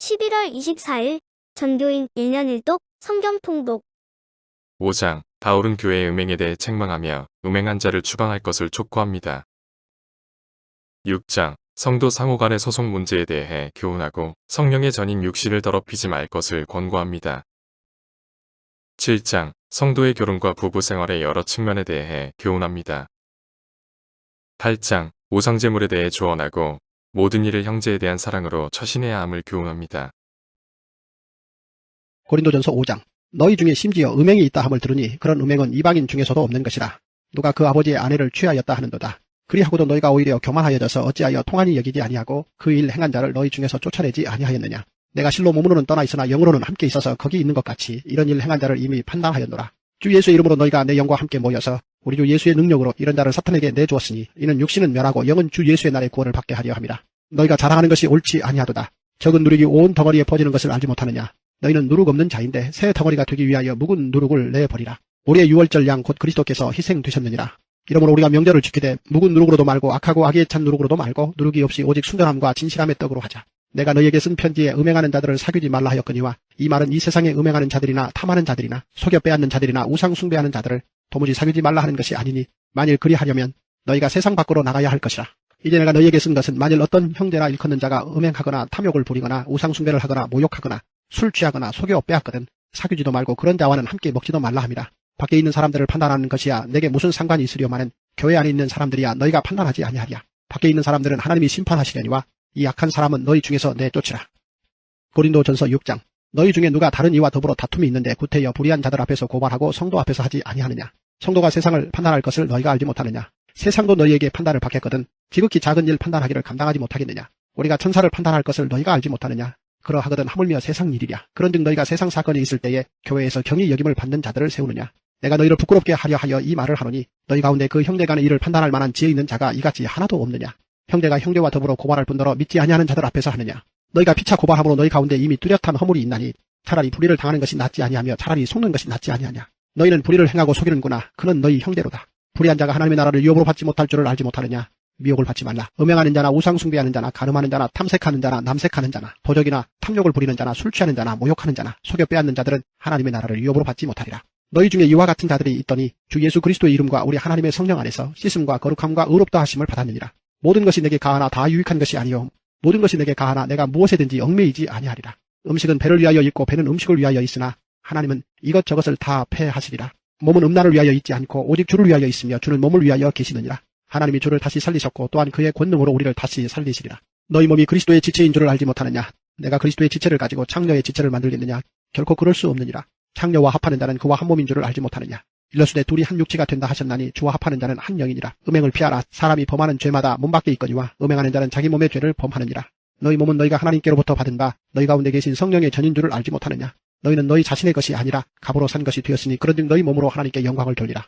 11월 24일 전교인 1년 1독 성경 통독 5장 바울은 교회의 음행에 대해 책망하며 음행한 자를 추방할 것을 촉구합니다. 6장 성도 상호 간의 소송 문제에 대해 교훈하고 성령의 전인 육신을 더럽히지 말 것을 권고합니다. 7장 성도의 결혼과 부부 생활의 여러 측면에 대해 교훈합니다. 8장 우상제물에 대해 조언하고 모든 일을 형제에 대한 사랑으로 처신해야 함을 교훈합니다. 고린도전서 5장 너희 중에 심지어 음행이 있다 함을 들으니 그런 음행은 이방인 중에서도 없는 것이라. 누가 그 아버지의 아내를 취하였다 하는도다. 그리하고도 너희가 오히려 교만하여져서 어찌하여 통한이 여기지 아니하고 그 일 행한 자를 너희 중에서 쫓아내지 아니하였느냐. 내가 실로 몸으로는 떠나 있으나 영으로는 함께 있어서 거기 있는 것 같이 이런 일 행한 자를 이미 판단하였노라. 주 예수의 이름으로 너희가 내 영과 함께 모여서 우리 주 예수의 능력으로 이런 자를 사탄에게 내주었으니 이는 육신은 멸하고 영은 주 예수의 날에 구원을 받게 하려 함이라. 너희가 자랑하는 것이 옳지 아니하도다. 적은 누룩이 온 덩어리에 퍼지는 것을 알지 못하느냐. 너희는 누룩 없는 자인데 새 덩어리가 되기 위하여 묵은 누룩을 내버리라. 우리의 유월절 양 곧 그리스도께서 희생되셨느니라. 이러므로 우리가 명절을 지키되 묵은 누룩으로도 말고 악하고 악에 찬 누룩으로도 말고 누룩이 없이 오직 순전함과 진실함의 떡으로 하자. 내가 너희에게 쓴 편지에 음행하는 자들을 사귀지 말라 하였거니와 이 말은 이 세상에 음행하는 자들이나 탐하는 자들이나 속여 빼앗는 자들이나 우상 숭배하는 자들을 도무지 사귀지 말라 하는 것이 아니니 만일 그리하려면 너희가 세상 밖으로 나가야 할 것이라. 이제 내가 너희에게 쓴 것은 만일 어떤 형제나 일컫는 자가 음행하거나 탐욕을 부리거나 우상 숭배를 하거나 모욕하거나 술 취하거나 속여 빼앗거든 사귀지도 말고 그런 자와는 함께 먹지도 말라 함이라. 밖에 있는 사람들을 판단하는 것이야 내게 무슨 상관이 있으려마는 교회 안에 있는 사람들이야 너희가 판단하지 아니하리야. 밖에 있는 사람들은 하나님이 심판하시려니와 이 악한 사람은 너희 중에서 내쫓으라. 고린도전서 6장 너희 중에 누가 다른 이와 더불어 다툼이 있는데 구태여 불의한 자들 앞에서 고발하고 성도 앞에서 하지 아니하느냐. 성도가 세상을 판단할 것을 너희가 알지 못하느냐. 세상도 너희에게 판단을 받겠거든 지극히 작은 일 판단하기를 감당하지 못하겠느냐. 우리가 천사를 판단할 것을 너희가 알지 못하느냐. 그러하거든 하물며 세상 일이랴. 그런즉 너희가 세상 사건이 있을 때에 교회에서 경히 여김을 받는 자들을 세우느냐. 내가 너희를 부끄럽게 하려 하여 이 말을 하노니 너희 가운데 그 형제 간의 일을 판단할 만한 지혜 있는 자가 이같이 하나도 없느냐. 형제가 형제와 더불어 고발할 뿐더러 믿지 아니하는 자들 앞에서 하느냐. 너희가 피차 고발함으로 너희 가운데 이미 뚜렷한 허물이 있나니 차라리 불의를 당하는 것이 낫지 아니하며 차라리 속는 것이 낫지 아니하냐. 너희는 불의를 행하고 속이는구나. 그는 너희 형제로다. 불의한 자가 하나님의 나라를 유업으로 받지 못할 줄을 알지 못하느냐. 미혹을 받지 말라. 음행하는 자나 우상 숭배하는 자나 간음하는 자나 탐색하는 자나 남색하는 자나 도적이나 탐욕을 부리는 자나 술 취하는 자나 모욕하는 자나 속여 빼앗는 자들은 하나님의 나라를 유업으로 받지 못하리라. 너희 중에 이와 같은 자들이 있더니 주 예수 그리스도의 이름과 우리 하나님의 성령 안에서 씻음과 거룩함과 의롭다 하심을 받았느니라. 모든 것이 내게 가하나 다 유익한 것이 아니요 모든 것이 내게 가하나 내가 무엇에든지 얽매이지 아니하리라. 음식은 배를 위하여 있고 배는 음식을 위하여 있으나 하나님은 이것저것을 다 패하시리라. 몸은 음란을 위하여 있지 않고 오직 주를 위하여 있으며 주는 몸을 위하여 계시느니라. 하나님이 주를 다시 살리셨고 또한 그의 권능으로 우리를 다시 살리시리라. 너희 몸이 그리스도의 지체인 줄을 알지 못하느냐. 내가 그리스도의 지체를 가지고 창녀의 지체를 만들겠느냐. 결코 그럴 수 없느니라. 창녀와 합하는 자는 그와 한 몸인 줄을 알지 못하느냐. 일러스되 둘이 한 육체가 된다 하셨나니 주와 합하는 자는 한 영이니라. 음행을 피하라. 사람이 범하는 죄마다 몸 밖에 있거니와 음행하는 자는 자기 몸의 죄를 범하느니라. 너희 몸은 너희가 하나님께로부터 받은 바 너희 가운데 계신 성령의 전인 줄을 알지 못하느냐. 너희는 너희 자신의 것이 아니라 값으로 산 것이 되었으니 그런즉 너희 몸으로 하나님께 영광을 돌리라.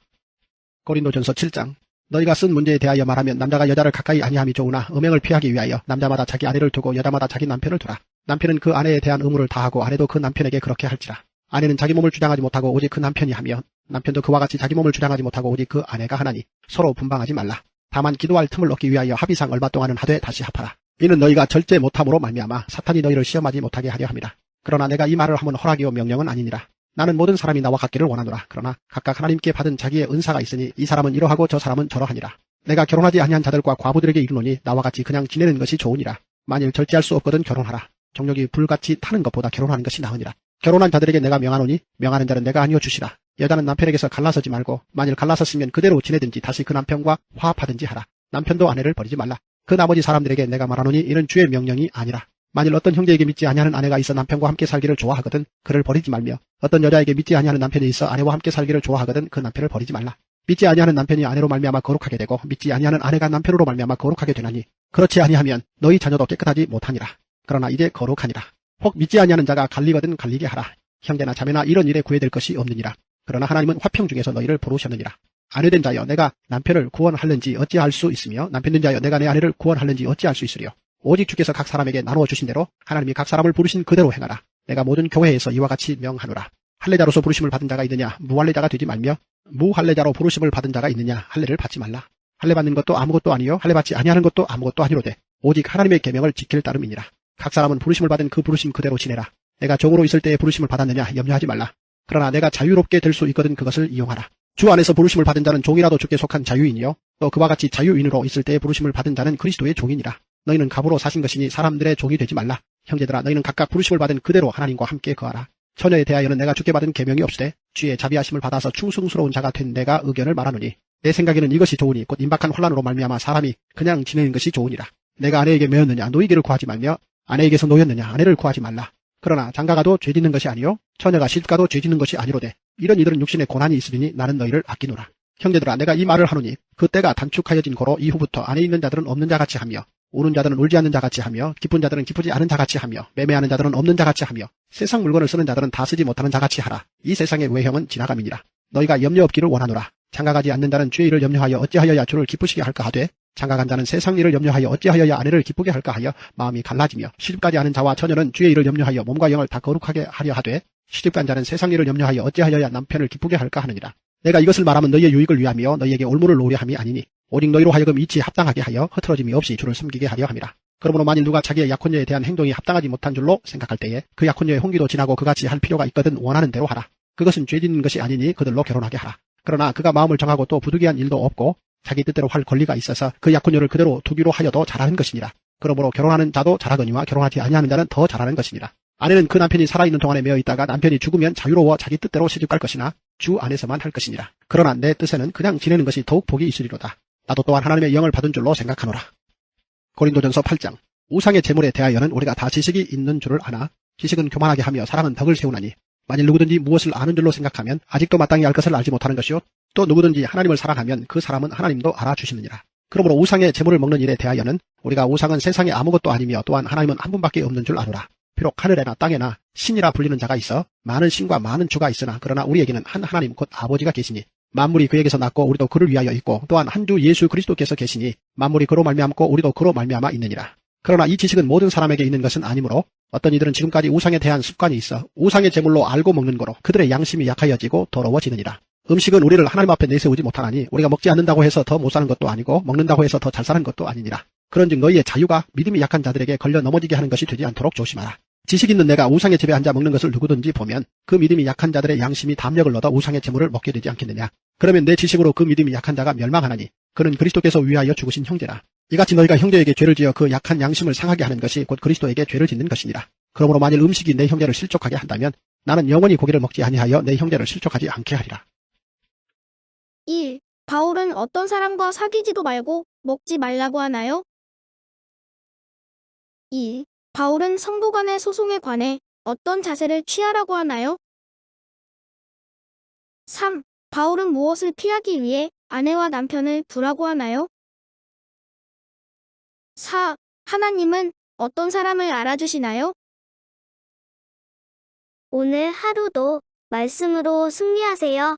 고린도전서 7장 너희가 쓴 문제에 대하여 말하면 남자가 여자를 가까이 아니함이 좋으나 음행을 피하기 위하여 남자마다 자기 아내를 두고 여자마다 자기 남편을 두라. 남편은 그 아내에 대한 의무를 다하고 아내도 그 남편에게 그렇게 할지라. 아내는 자기 몸을 주장하지 못하고 오직 그 남편이 하며 남편도 그와 같이 자기 몸을 주장하지 못하고 오직 그 아내가 하나니 서로 분방하지 말라. 다만 기도할 틈을 얻기 위하여 합의상 얼마 동안은 하되 다시 합하라. 이는 너희가 절제 못함으로 말미암아 사탄이 너희를 시험하지 못하게 하려 함이라. 그러나 내가 이 말을 하면 허락이요 명령은 아니니라. 나는 모든 사람이 나와 같기를 원하노라. 그러나 각각 하나님께 받은 자기의 은사가 있으니 이 사람은 이러하고 저 사람은 저러하니라. 내가 결혼하지 아니한 자들과 과부들에게 이르노니 나와 같이 그냥 지내는 것이 좋으니라. 만일 절제할 수 없거든 결혼하라. 정욕이 불같이 타는 것보다 결혼하는 것이 나으니라. 결혼한 자들에게 내가 명하노니 명하는 자는 내가 아니어 주시라. 여자는 남편에게서 갈라서지 말고 만일 갈라섰으면 그대로 지내든지 다시 그 남편과 화합하든지 하라. 남편도 아내를 버리지 말라. 그 나머지 사람들에게 내가 말하노니 이는 주의 명령이 아니라. 만일 어떤 형제에게 믿지 아니하는 아내가 있어 남편과 함께 살기를 좋아하거든 그를 버리지 말며 어떤 여자에게 믿지 아니하는 남편이 있어 아내와 함께 살기를 좋아하거든 그 남편을 버리지 말라. 믿지 아니하는 남편이 아내로 말미암아 거룩하게 되고 믿지 아니하는 아내가 남편으로 말미암아 거룩하게 되나니 그렇지 아니하면 너희 자녀도 깨끗하지 못하니라. 그러나 이제 거룩하니라. 혹 믿지 아니하는 자가 갈리거든 갈리게 하라. 형제나 자매나 이런 일에 구애될 것이 없느니라. 그러나 하나님은 화평 중에서 너희를 부르셨느니라. 아내된 자여 내가 남편을 구원할는지 어찌할 수 있으며 남편된 자여 내가 내 아내를 구원할는지 어찌할 수 있으리요. 오직 주께서 각 사람에게 나누어 주신 대로 하나님이 각 사람을 부르신 그대로 행하라. 내가 모든 교회에서 이와 같이 명하노라. 할례자로서 부르심을 받은 자가 있느냐 무할례자가 되지 말며 무할례자로 부르심을 받은 자가 있느냐 할례를 받지 말라. 할례 받는 것도 아무것도 아니요 할례 받지 아니하는 것도 아무것도 아니로되 오직 하나님의 계명을 지킬 따름이니라. 각 사람은 부르심을 받은 그 부르심 그대로 지내라. 내가 종으로 있을 때에 부르심을 받았느냐 염려하지 말라. 그러나 내가 자유롭게 될 수 있거든 그것을 이용하라. 주 안에서 부르심을 받은 자는 종이라도 주께 속한 자유인이요 또 그와 같이 자유인으로 있을 때에 부르심을 받은 자는 그리스도의 종이니라. 너희는 갑으로 사신 것이니 사람들의 종이 되지 말라. 형제들아 너희는 각각 부르심을 받은 그대로 하나님과 함께 거하라. 처녀에 대하여는 내가 주께 받은 계명이 없으되 주의 자비하심을 받아서 충성스러운 자가 된 내가 의견을 말하노니 내 생각에는 이것이 좋으니 곧 임박한 혼란으로 말미암아 사람이 그냥 지내는 것이 좋으니라. 내가 아내에게 매였느냐 노이기를 구하지 말며 아내에게서 노였느냐 아내를 구하지 말라. 그러나 장가가도 죄 짓는 것이 아니요 처녀가 시집가도 죄 짓는 것이 아니로되 이런 이들은 육신에 고난이 있으리니 나는 너희를 아끼노라. 형제들아 내가 이 말을 하노니 그 때가 단축하여진 고로 이후부터 안에 있는 자들은 없는 자같이 하며 우는 자들은 울지 않는 자같이 하며 기쁜 자들은 기쁘지 않은 자같이 하며 매매하는 자들은 없는 자같이 하며 세상 물건을 쓰는 자들은 다 쓰지 못하는 자같이 하라. 이 세상의 외형은 지나감이니라. 너희가 염려 없기를 원하노라. 장가가지 않는 자는 주의 일을 염려하여 어찌하여야 주를 기쁘시게 할까 하되 장가간 자는 세상 일을 염려하여 어찌하여야 아내를 기쁘게 할까 하여 마음이 갈라지며 시집가지 않은 자와 처녀는 주의 일을 염려하여 몸과 영을 다 거룩하게 하려 하되 시집간 자는 세상 일을 염려하여 어찌하여야 남편을 기쁘게 할까 하느니라. 내가 이것을 말하면 너희의 유익을 위하며 너희에게 올무를 놓으려 함이 아니니 오직 너희로 하여금 이치에 합당하게 하여 흐트러짐이 없이 주를 섬기게 하려 함이라. 그러므로 만일 누가 자기의 약혼녀에 대한 행동이 합당하지 못한 줄로 생각할 때에 그 약혼녀의 홍기도 지나고 그같이 할 필요가 있거든 원하는 대로 하라. 그것은 죄 짓는 것이 아니니 그들로 결혼하게 하라. 그러나 그가 마음을 정하고 또 부득이한 일도 없고 자기 뜻대로 할 권리가 있어서 그 약혼녀를 그대로 두기로 하여도 잘하는 것이니라. 그러므로 결혼하는 자도 잘하거니와 결혼하지 아니하는 자는 더 잘하는 것이니라. 아내는 그 남편이 살아있는 동안에 매어 있다가 남편이 죽으면 자유로워 자기 뜻대로 시집갈 것이나 주 안에서만 할 것이니라. 그러나 내 뜻에는 그냥 지내는 것이 더욱 복이 있으리로다. 나도 또한 하나님의 영을 받은 줄로 생각하노라. 고린도전서 8장. 우상의 제물에 대하여는 우리가 다 지식이 있는 줄을 아나 지식은 교만하게 하며 사람은 덕을 세우나니 만일 누구든지 무엇을 아는 줄로 생각하면 아직도 마땅히 알 것을 알지 못하는 것이요 또 누구든지 하나님을 사랑하면 그 사람은 하나님도 알아주시느니라. 그러므로 우상의 제물을 먹는 일에 대하여는 우리가 우상은 세상에 아무것도 아니며 또한 하나님은 한 분밖에 없는 줄 아노라. 비록 하늘에나 땅에나 신이라 불리는 자가 있어 많은 신과 많은 주가 있으나 그러나 우리에게는 한 하나님 곧 아버지가 계시니 만물이 그에게서 났고 우리도 그를 위하여 있고 또한 한 주 예수 그리스도께서 계시니 만물이 그로 말미암고 우리도 그로 말미암아 있느니라. 그러나 이 지식은 모든 사람에게 있는 것은 아니므로 어떤 이들은 지금까지 우상에 대한 습관이 있어 우상의 제물로 알고 먹는 거로 그들의 양심이 약하여지고 더러워지느니라. 음식은 우리를 하나님 앞에 내세우지 못하나니 우리가 먹지 않는다고 해서 더 못 사는 것도 아니고 먹는다고 해서 더 잘 사는 것도 아니니라. 그런즉 너희의 자유가 믿음이 약한 자들에게 걸려 넘어지게 하는 것이 되지 않도록 조심하라. 지식 있는 내가 우상의 집에 앉아 먹는 것을 누구든지 보면 그 믿음이 약한 자들의 양심이 담력을 얻어 우상의 제물을 먹게 되지 않겠느냐. 그러면 내 지식으로 그 믿음이 약한 자가 멸망하나니 그는 그리스도께서 위하여 죽으신 형제라. 이같이 너희가 형제에게 죄를 지어 그 약한 양심을 상하게 하는 것이 곧 그리스도에게 죄를 짓는 것이니라. 그러므로 만일 음식이 내 형제를 실족하게 한다면 나는 영원히 고기를 먹지 아니하여 내 형제를 실족하지 않게 하리라. 1. 바울은 어떤 사람과 사귀지도 말고 먹지 말라고 하나요? 2. 바울은 성도 간의 소송에 관해 어떤 자세를 취하라고 하나요? 3. 바울은 무엇을 피하기 위해 아내와 남편을 두라고 하나요? 4. 하나님은 어떤 사람을 알아주시나요? 오늘 하루도 말씀으로 승리하세요.